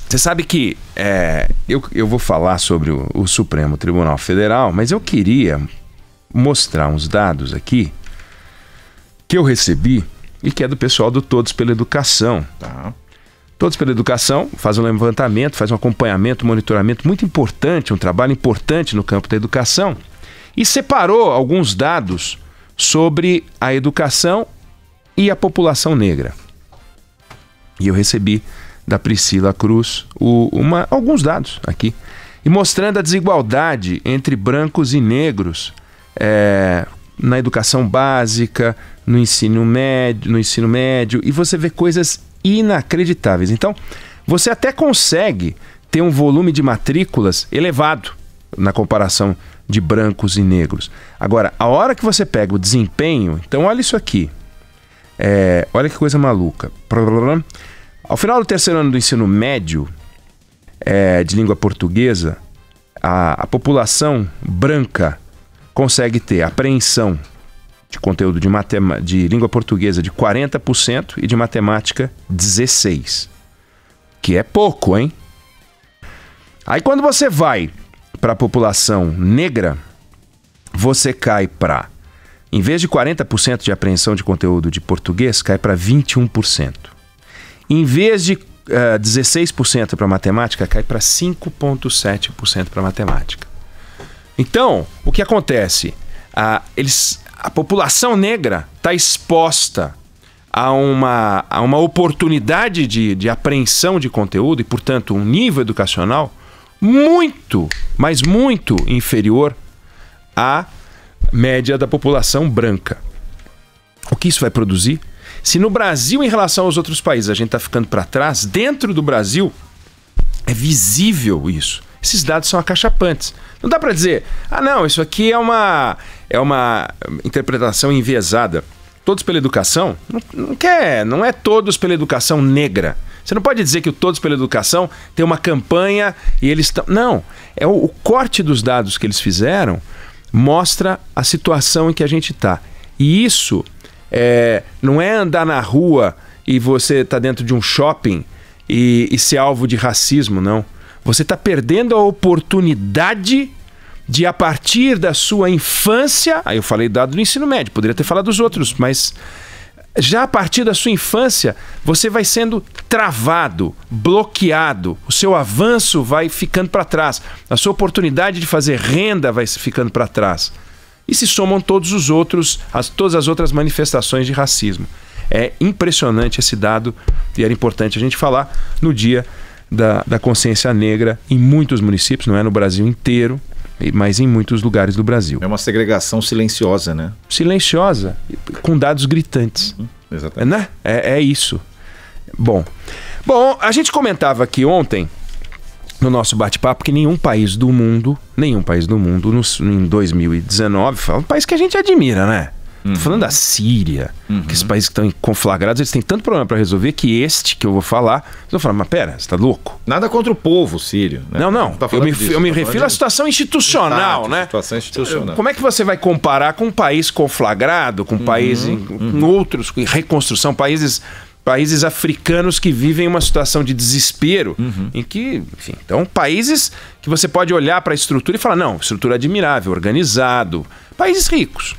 Você sabe que eu vou falar sobre o Supremo Tribunal Federal, mas eu queria mostrar uns dados aqui que eu recebi e que é do pessoal do Todos pela Educação. Tá. Todos pela Educação faz um levantamento, faz um acompanhamento, um monitoramento muito importante, um trabalho importante no campo da educação e separou alguns dados sobre a educação e a população negra. E eu recebi da Priscila Cruz alguns dados aqui, e mostrando a desigualdade entre brancos e negros na educação básica, no ensino médio, e você vê coisas inacreditáveis. Então, você até consegue ter um volume de matrículas elevado na comparação de brancos e negros. Agora, a hora que você pega o desempenho, então olha isso aqui. Olha que coisa maluca. Ao final do terceiro ano do ensino médio de língua portuguesa, a população branca consegue ter apreensão de conteúdo de língua portuguesa de 40% e de matemática 16%. Que é pouco, hein? Aí quando você vai para a população negra, você cai para, em vez de 40% de apreensão de conteúdo de português, cai para 21%. Em vez de 16% para matemática, cai para 5,7% para matemática. Então, o que acontece? A população negra está exposta a uma oportunidade de apreensão de conteúdo e, portanto, um nível educacional muito, mas muito inferior à média da população branca. O que isso vai produzir? Se no Brasil, em relação aos outros países, a gente está ficando para trás, dentro do Brasil é visível isso. Esses dados são acachapantes. Não dá para dizer, não, isso aqui é uma interpretação enviesada. Todos pela Educação não é Todos pela Educação negra. Você não pode dizer que o Todos pela Educação tem uma campanha e eles estão... Não, o corte dos dados que eles fizeram mostra a situação em que a gente está. E isso não é andar na rua e você está dentro de um shopping e ser alvo de racismo, não. Você está perdendo a oportunidade de, a partir da sua infância... Aí eu falei dado do ensino médio, poderia ter falado dos outros, mas já a partir da sua infância, você vai sendo travado, bloqueado, o seu avanço vai ficando para trás, a sua oportunidade de fazer renda vai ficando para trás. E se somam todas as outras manifestações de racismo. É impressionante esse dado e era importante a gente falar no dia da consciência negra em muitos municípios, não é no Brasil inteiro, mas em muitos lugares do Brasil. É uma segregação silenciosa, né? Silenciosa, com dados gritantes. Exatamente. Né? É isso. Bom, a gente comentava aqui ontem, no nosso bate-papo, que nenhum país do mundo, em 2019, é um país que a gente admira, né? Tô falando da Síria, que esses países que estão conflagrados, eles têm tanto problema para resolver que este que eu vou falar, eles vão falar, mas pera, você tá louco? Nada contra o povo sírio, né? Não. Eu me refiro à situação institucional, né? Situação institucional. Como é que você vai comparar com um país conflagrado, com um país com outros, com reconstrução, países africanos que vivem uma situação de desespero, em que, enfim, então países que você pode olhar para a estrutura e falar, não, estrutura admirável, organizado, países ricos.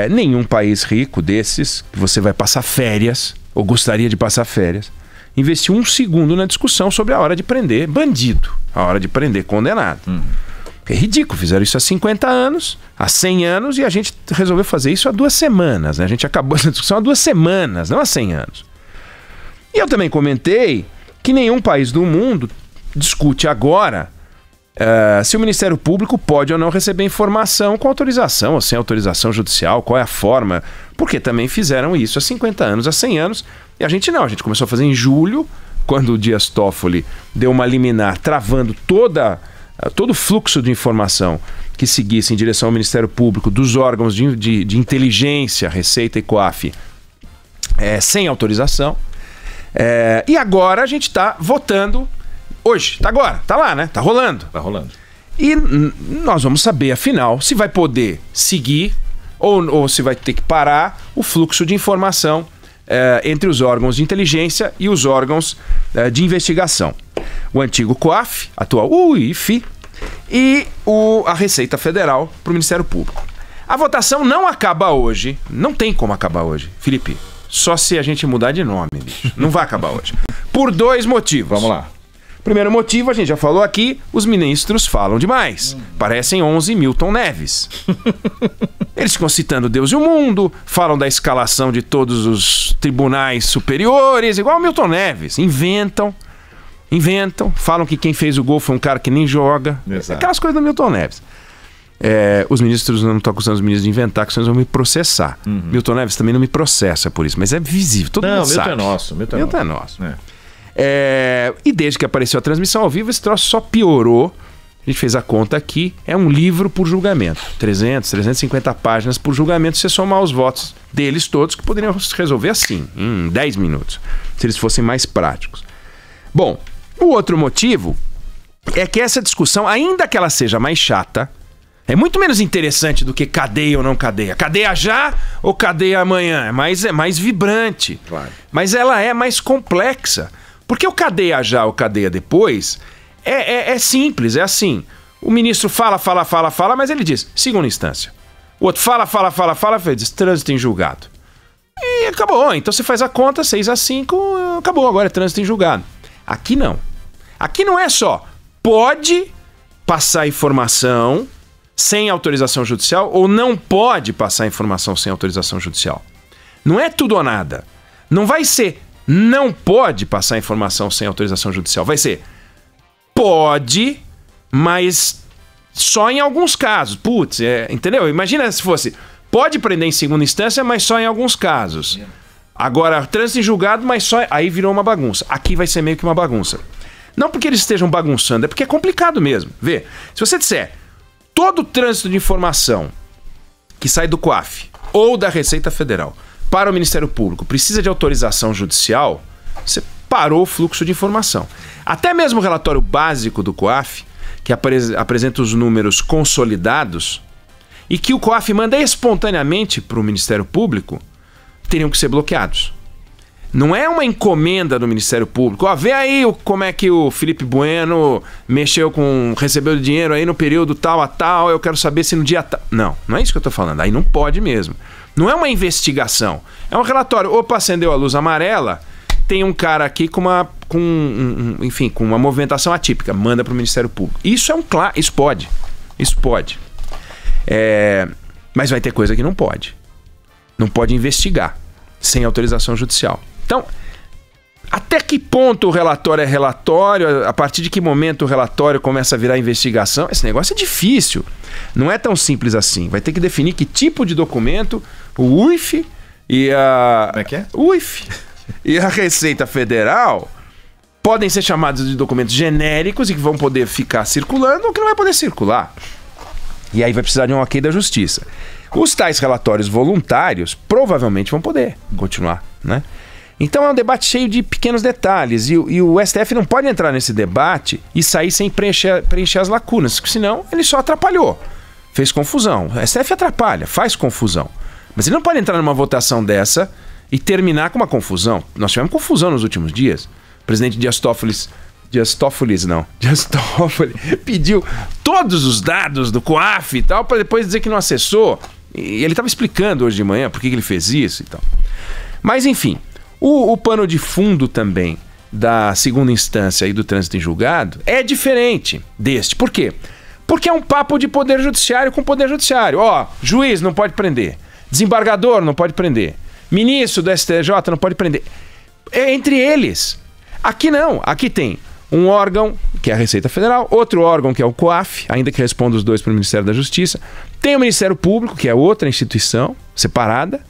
Nenhum país rico desses, que você vai passar férias, ou gostaria de passar férias, investiu um segundo na discussão sobre a hora de prender bandido, a hora de prender condenado. É ridículo, fizeram isso há 50 anos, há 100 anos, e a gente resolveu fazer isso há 2 semanas, né? A gente acabou essa discussão há 2 semanas, não há 100 anos. E eu também comentei que nenhum país do mundo discute agora se o Ministério Público pode ou não receber informação com autorização ou sem autorização judicial, qual é a forma, porque também fizeram isso há 50 anos, há 100 anos, e a gente não. A gente começou a fazer em julho, quando o Dias Toffoli deu uma liminar travando todo o fluxo de informação que seguisse em direção ao Ministério Público, dos órgãos de inteligência, Receita e COAF, sem autorização. E agora a gente está votando hoje, tá agora, tá lá, né? Tá rolando. Tá rolando. E nós vamos saber, afinal, se vai poder seguir ou se vai ter que parar o fluxo de informação entre os órgãos de inteligência e os órgãos de investigação. O antigo COAF, atual UIF, e a Receita Federal para o Ministério Público. A votação não acaba hoje, não tem como acabar hoje, Felipe. Só se a gente mudar de nome, bicho. Não vai acabar hoje. Por 2 motivos. Vamos lá. Primeiro motivo, a gente já falou aqui, os ministros falam demais. Parecem 11 Milton Neves. Eles ficam citando Deus e o mundo, falam da escalação de todos os tribunais superiores, igual o Milton Neves. Inventam, falam que quem fez o gol foi um cara que nem joga. Exato. Aquelas coisas do Milton Neves. Os ministros, não estou acusando os ministros de inventar, que senão eles vão me processar. Milton Neves também não me processa por isso, mas é visível, todo mundo sabe. Milton é nosso. Milton é nosso. E desde que apareceu a transmissão ao vivo, esse troço só piorou. A gente fez a conta aqui, é um livro por julgamento. 350 páginas por julgamento, se você somar os votos deles todos, que poderiam se resolver assim, em 10 minutos, se eles fossem mais práticos. Bom, o outro motivo é que essa discussão, ainda que ela seja mais chata, é muito menos interessante do que cadeia ou não cadeia. Cadeia já ou cadeia amanhã? É mais vibrante. Claro. Mas ela é mais complexa. Porque o cadeia já ou cadeia depois é simples, é assim. O ministro fala, mas ele diz, segunda instância. O outro fala, diz, trânsito em julgado. E acabou. Então você faz a conta, 6-5, acabou, agora é trânsito em julgado. Aqui não. Aqui não é só pode passar informação sem autorização judicial ou não pode passar informação sem autorização judicial. Não é tudo ou nada. Não vai ser não pode passar informação sem autorização judicial. Vai ser pode, mas só em alguns casos. Putz, entendeu? Imagina se fosse pode prender em segunda instância, mas só em alguns casos. Agora, trânsito em julgado, mas só... Aí virou uma bagunça. Aqui vai ser meio que uma bagunça. Não porque eles estejam bagunçando, é porque é complicado mesmo. Vê, se você disser todo o trânsito de informação que sai do COAF ou da Receita Federal para o Ministério Público precisa de autorização judicial, você parou o fluxo de informação. Até mesmo o relatório básico do COAF, que apresenta os números consolidados e que o COAF manda espontaneamente para o Ministério Público, teriam que ser bloqueados. Não é uma encomenda do Ministério Público. Ó, vê aí como é que o Felipe Bueno recebeu dinheiro aí no período tal a tal, eu quero saber se no dia tal... Não é isso que eu tô falando. Aí não pode mesmo. Não é uma investigação. É um relatório. Opa, acendeu a luz amarela, tem um cara aqui com uma movimentação atípica. Manda para o Ministério Público. Isso isso pode. Isso pode. Mas vai ter coisa que não pode. Não pode investigar sem autorização judicial. Então, até que ponto o relatório é relatório? A partir de que momento o relatório começa a virar investigação? Esse negócio é difícil. Não é tão simples assim. Vai ter que definir que tipo de documento o UIF e a... Como é que é? UIF e a Receita Federal podem ser chamados de documentos genéricos e que vão poder ficar circulando ou que não vai poder circular. E aí vai precisar de um ok da Justiça. Os tais relatórios voluntários provavelmente vão poder continuar, né? Então é um debate cheio de pequenos detalhes e o STF não pode entrar nesse debate e sair sem preencher as lacunas, porque senão ele só atrapalhou, fez confusão. O STF atrapalha, faz confusão. Mas ele não pode entrar numa votação dessa e terminar com uma confusão. Nós tivemos confusão nos últimos dias. O presidente Dias Toffoli pediu todos os dados do COAF e tal para depois dizer que não acessou. E ele estava explicando hoje de manhã por que ele fez isso e tal. Mas enfim, o pano de fundo também da segunda instância e do trânsito em julgado é diferente deste. Por quê? Porque é um papo de poder judiciário com poder judiciário. Ó, juiz não pode prender, desembargador não pode prender, ministro do STJ não pode prender. É entre eles. Aqui não, aqui tem um órgão, que é a Receita Federal, outro órgão, que é o COAF, ainda que responda os dois para o Ministério da Justiça, tem o Ministério Público, que é outra instituição separada,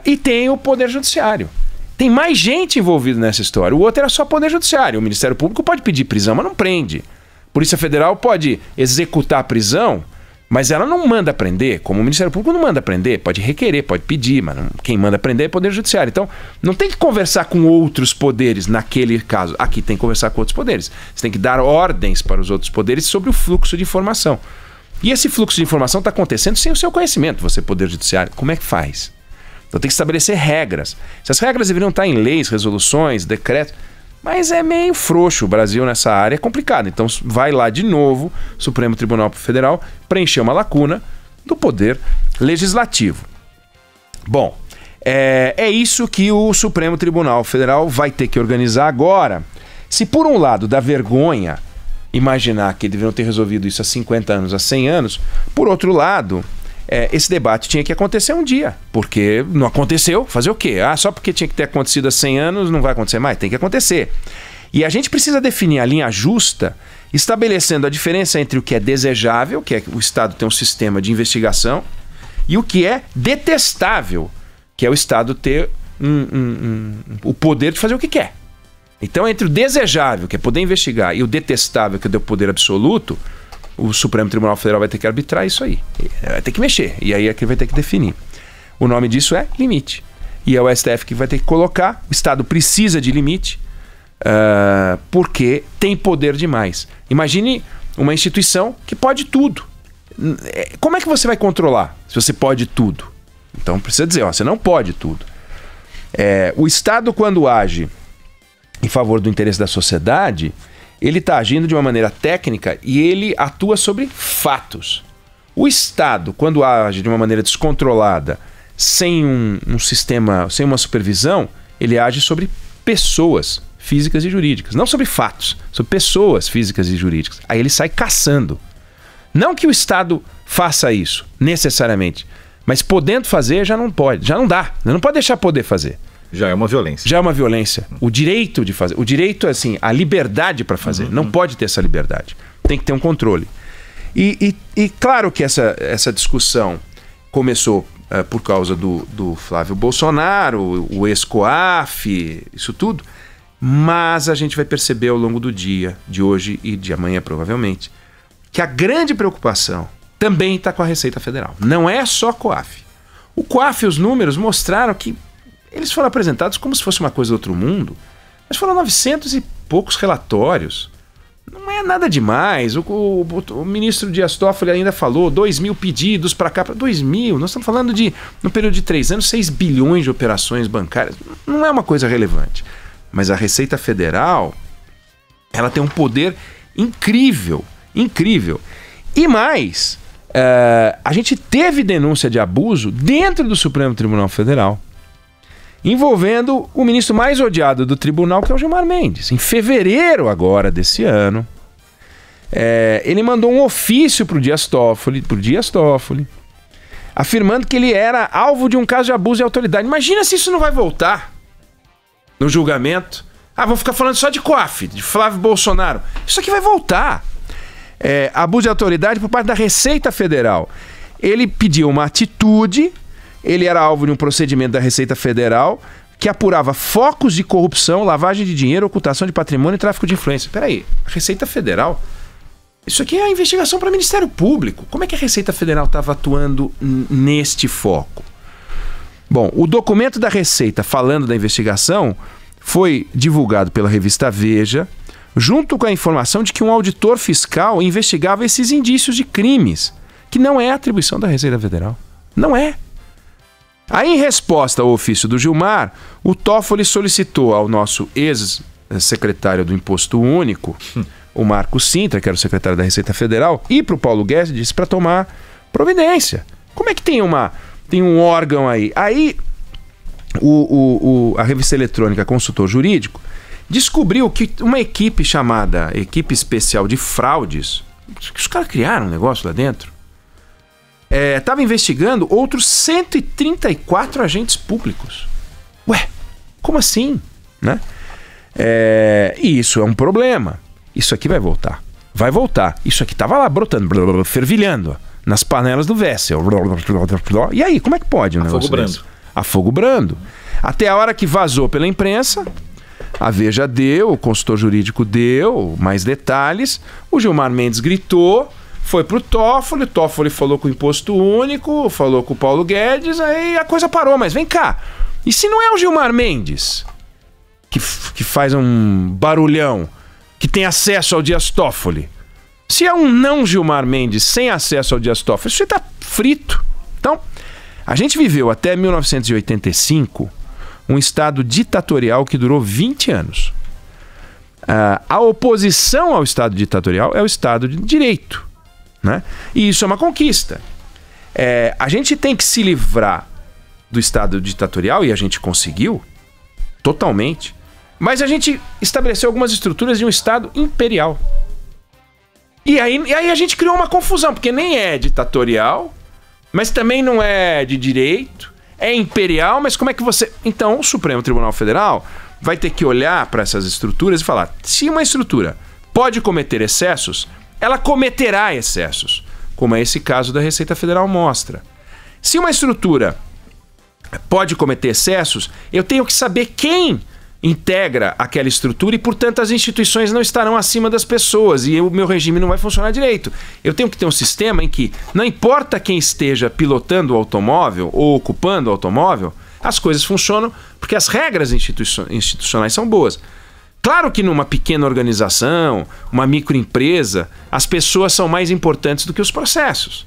e tem o Poder Judiciário. Tem mais gente envolvida nessa história. O outro era só Poder Judiciário. O Ministério Público pode pedir prisão, mas não prende. A Polícia Federal pode executar a prisão, mas ela não manda prender, como o Ministério Público não manda prender, pode requerer, pode pedir, mas quem manda prender é o Poder Judiciário. Então, não tem que conversar com outros poderes naquele caso. Aqui tem que conversar com outros poderes. Você tem que dar ordens para os outros poderes sobre o fluxo de informação. E esse fluxo de informação está acontecendo sem o seu conhecimento, você Poder Judiciário. Como é que faz? Então tem que estabelecer regras. Essas regras deveriam estar em leis, resoluções, decretos, mas é meio frouxo o Brasil nessa área, é complicado. Então vai lá de novo, Supremo Tribunal Federal, preencher uma lacuna do poder legislativo. Bom, é isso que o Supremo Tribunal Federal vai ter que organizar agora. Se por um lado dá vergonha imaginar que deveriam ter resolvido isso há 50 anos, há 100 anos, por outro lado, esse debate tinha que acontecer um dia, porque não aconteceu, fazer o quê? Só porque tinha que ter acontecido há 100 anos não vai acontecer mais? Tem que acontecer. E a gente precisa definir a linha justa, estabelecendo a diferença entre o que é desejável, que é o Estado ter um sistema de investigação, e o que é detestável, que é o Estado ter o poder de fazer o que quer. Então, entre o desejável, que é poder investigar, e o detestável, que é o poder absoluto, o Supremo Tribunal Federal vai ter que arbitrar isso aí. Vai ter que mexer. E aí é que vai ter que definir. O nome disso é limite. E é o STF que vai ter que colocar. O Estado precisa de limite porque tem poder demais. Imagine uma instituição que pode tudo. Como é que você vai controlar se você pode tudo? Então precisa dizer, você não pode tudo. O Estado, quando age em favor do interesse da sociedade, ele está agindo de uma maneira técnica e ele atua sobre fatos. O Estado, quando age de uma maneira descontrolada, sem um sistema, sem uma supervisão, ele age sobre pessoas físicas e jurídicas. Não sobre fatos, sobre pessoas físicas e jurídicas. Aí ele sai caçando. Não que o Estado faça isso, necessariamente, mas podendo fazer já não pode, já não dá. Não pode deixar poder fazer. Já é uma violência. Já é uma violência. O direito de fazer. O direito é assim, a liberdade para fazer. Não pode ter essa liberdade. Tem que ter um controle. E claro que essa discussão começou por causa do Flávio Bolsonaro, o ex-COAF, isso tudo. Mas a gente vai perceber ao longo do dia, de hoje e de amanhã provavelmente, que a grande preocupação também está com a Receita Federal. Não é só COAF. O COAF, os números mostraram que eles foram apresentados como se fosse uma coisa do outro mundo, mas foram 900 e poucos relatórios. Não é nada demais. O ministro Dias Toffoli ainda falou 2.000 pedidos para cá. 2.000? Nós estamos falando de, no período de 3 anos, 6 bilhões de operações bancárias. Não é uma coisa relevante. Mas a Receita Federal, ela tem um poder incrível. Incrível. E mais, a gente teve denúncia de abuso dentro do Supremo Tribunal Federal, envolvendo o ministro mais odiado do tribunal, que é o Gilmar Mendes. Em fevereiro agora desse ano, ele mandou um ofício para o Dias Toffoli, afirmando que ele era alvo de um caso de abuso de autoridade. Imagina se isso não vai voltar no julgamento. Vamos ficar falando só de COAF, de Flávio Bolsonaro. Isso aqui vai voltar. Abuso de autoridade por parte da Receita Federal. Ele pediu uma atitude. Ele era alvo de um procedimento da Receita Federal que apurava focos de corrupção, lavagem de dinheiro, ocultação de patrimônio e tráfico de influência. Peraí, a Receita Federal? Isso aqui é a investigação para o Ministério Público. Como é que a Receita Federal estava atuando neste foco? Bom, o documento da Receita falando da investigação foi divulgado pela revista Veja, junto com a informação de que um auditor fiscal investigava esses indícios de crimes, que não é atribuição da Receita Federal. Não é. Aí, em resposta ao ofício do Gilmar, o Toffoli solicitou ao nosso ex-secretário do Imposto Único, o Marco Sintra, que era o secretário da Receita Federal, e para o Paulo Guedes para tomar providência. Como é que tem um órgão aí? Aí, a revista eletrônica Consultor Jurídico descobriu que uma equipe chamada Equipe Especial de Fraudes, que os caras criaram um negócio lá dentro, estava investigando outros 134 agentes públicos. Ué, como assim? Né? E isso é um problema. Isso aqui vai voltar. Vai voltar. Isso aqui estava lá brotando, fervilhando nas panelas do Wessel. E aí, como é que pode? A fogo brando. A fogo brando. Até a hora que vazou pela imprensa, a Veja deu, o consultor jurídico deu mais detalhes, o Gilmar Mendes gritou, foi pro Toffoli, o Toffoli falou com o Imposto Único, falou com o Paulo Guedes, aí a coisa parou. Mas vem cá, e se não é o Gilmar Mendes que faz um barulhão, que tem acesso ao Dias Toffoli? Se é um não Gilmar Mendes sem acesso ao Dias Toffoli, isso aí tá frito. Então, A gente viveu até 1985 um Estado ditatorial que durou 20 anos. A oposição ao Estado ditatorial é o Estado de Direito, né? E isso é uma conquista. A gente tem que se livrar do Estado ditatorial, e a gente conseguiu, totalmente. Mas a gente estabeleceu algumas estruturas de um Estado imperial. E aí a gente criou uma confusão, porque nem é ditatorial, mas também não é de direito, é imperial, mas como é que você... Então, o Supremo Tribunal Federal vai ter que olhar para essas estruturas e falar, se uma estrutura pode cometer excessos, ela cometerá excessos, como é esse caso da Receita Federal mostra. Se uma estrutura pode cometer excessos, eu tenho que saber quem integra aquela estrutura e, portanto, as instituições não estarão acima das pessoas e o meu regime não vai funcionar direito. Eu tenho que ter um sistema em que, não importa quem esteja pilotando o automóvel ou ocupando o automóvel, as coisas funcionam porque as regras institucionais são boas. Claro que numa pequena organização, uma microempresa, as pessoas são mais importantes do que os processos.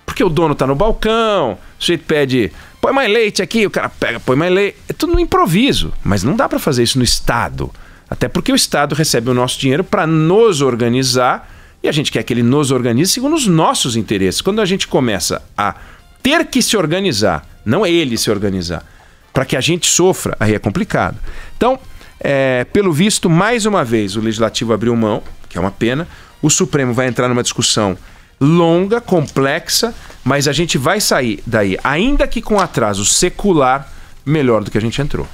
Porque o dono está no balcão, o sujeito pede, põe mais leite aqui, o cara pega, põe mais leite. É tudo no improviso, mas não dá para fazer isso no Estado. Até porque o Estado recebe o nosso dinheiro para nos organizar e a gente quer que ele nos organize segundo os nossos interesses. Quando a gente começa a ter que se organizar, não ele se organizar, para que a gente sofra, aí é complicado. Então, pelo visto, mais uma vez, o Legislativo abriu mão, que é uma pena, o Supremo vai entrar numa discussão longa, complexa, mas a gente vai sair daí, ainda que com atraso secular, melhor do que a gente entrou.